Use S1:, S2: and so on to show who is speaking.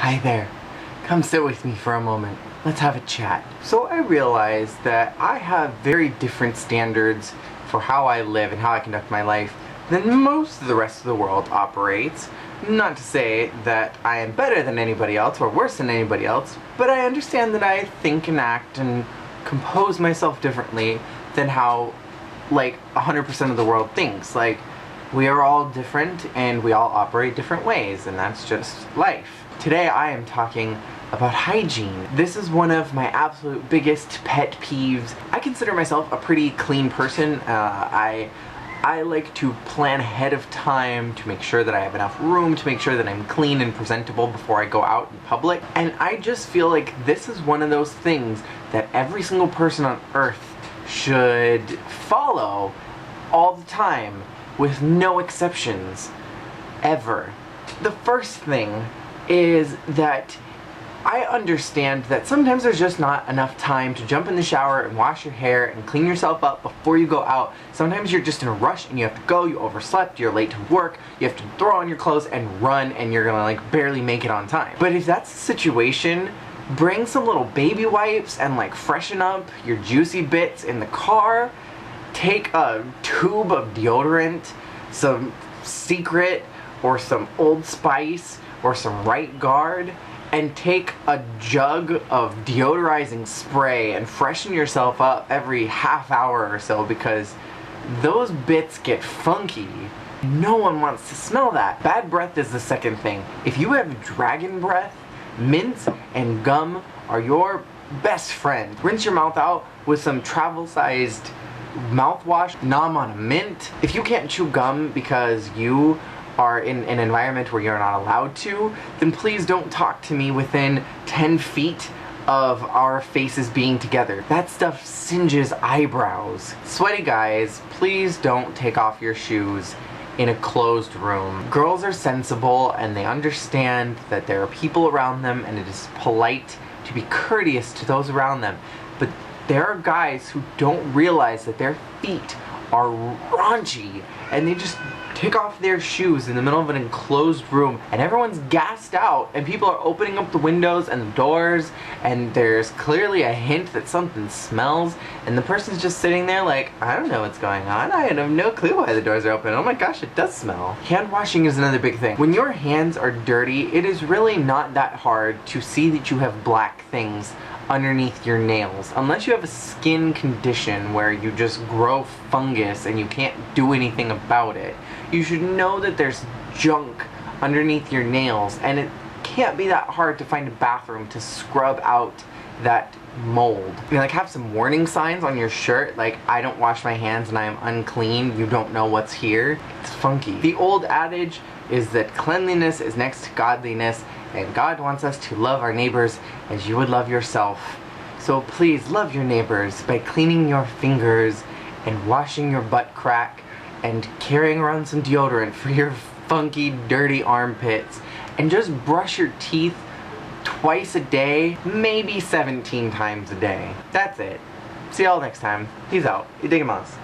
S1: Hi there. Come sit with me for a moment. Let's have a chat. So I realized that I have very different standards for how I live and how I conduct my life than most of the rest of the world operates. Not to say that I am better than anybody else or worse than anybody else, but I understand that I think and act and compose myself differently than how, like, 100% of the world thinks. Like, we are all different and we all operate different ways, and that's just life. Today I am talking about hygiene. This is one of my absolute biggest pet peeves. I consider myself a pretty clean person. I like to plan ahead of time to make sure that I have enough room, to make sure that I'm clean and presentable before I go out in public. And I just feel like this is one of those things that every single person on earth should follow all the time, with no exceptions, ever. The first thing is that I understand that sometimes there's just not enough time to jump in the shower and wash your hair and clean yourself up before you go out. Sometimes you're just in a rush and you have to go, you overslept, you're late to work, you have to throw on your clothes and run, and you're gonna like barely make it on time. But if that's the situation, bring some little baby wipes and like freshen up your juicy bits in the car. Take a tube of deodorant, some Secret or some Old Spice or some Right Guard, and take a jug of deodorizing spray and freshen yourself up every half hour or so, because those bits get funky. No one wants to smell that. Bad breath is the second thing. If you have dragon breath, mint and gum are your best friend. Rinse your mouth out with some travel-sized mouthwash, nom on a mint. If you can't chew gum because you are in an environment where you're not allowed to, then please don't talk to me within 10 feet of our faces being together. That stuff singes eyebrows. Sweaty guys, please don't take off your shoes in a closed room. Girls are sensible and they understand that there are people around them and it is polite to be courteous to those around them. But there are guys who don't realize that their feet are raunchy and they just take off their shoes in the middle of an enclosed room, and everyone's gassed out and people are opening up the windows and the doors, and there's clearly a hint that something smells, and the person's just sitting there like, I don't know what's going on, I have no clue why the doors are open, oh my gosh, it does smell. Hand washing is another big thing. When your hands are dirty, it is really not that hard to see that you have black things underneath your nails, unless you have a skin condition where you just grow fungus and you can't do anything about it. You should know that there's junk underneath your nails, and it can't be that hard to find a bathroom to scrub out that mold. You know, like, have some warning signs on your shirt, like, I don't wash my hands and I am unclean, you don't know what's here. It's funky. The old adage is that cleanliness is next to godliness, and God wants us to love our neighbors as you would love yourself. So please love your neighbors by cleaning your fingers and washing your butt crack and carrying around some deodorant for your funky, dirty armpits, and just brush your teeth twice a day, maybe 17 times a day. That's it. See y'all next time. Peace out. You dig 'em us.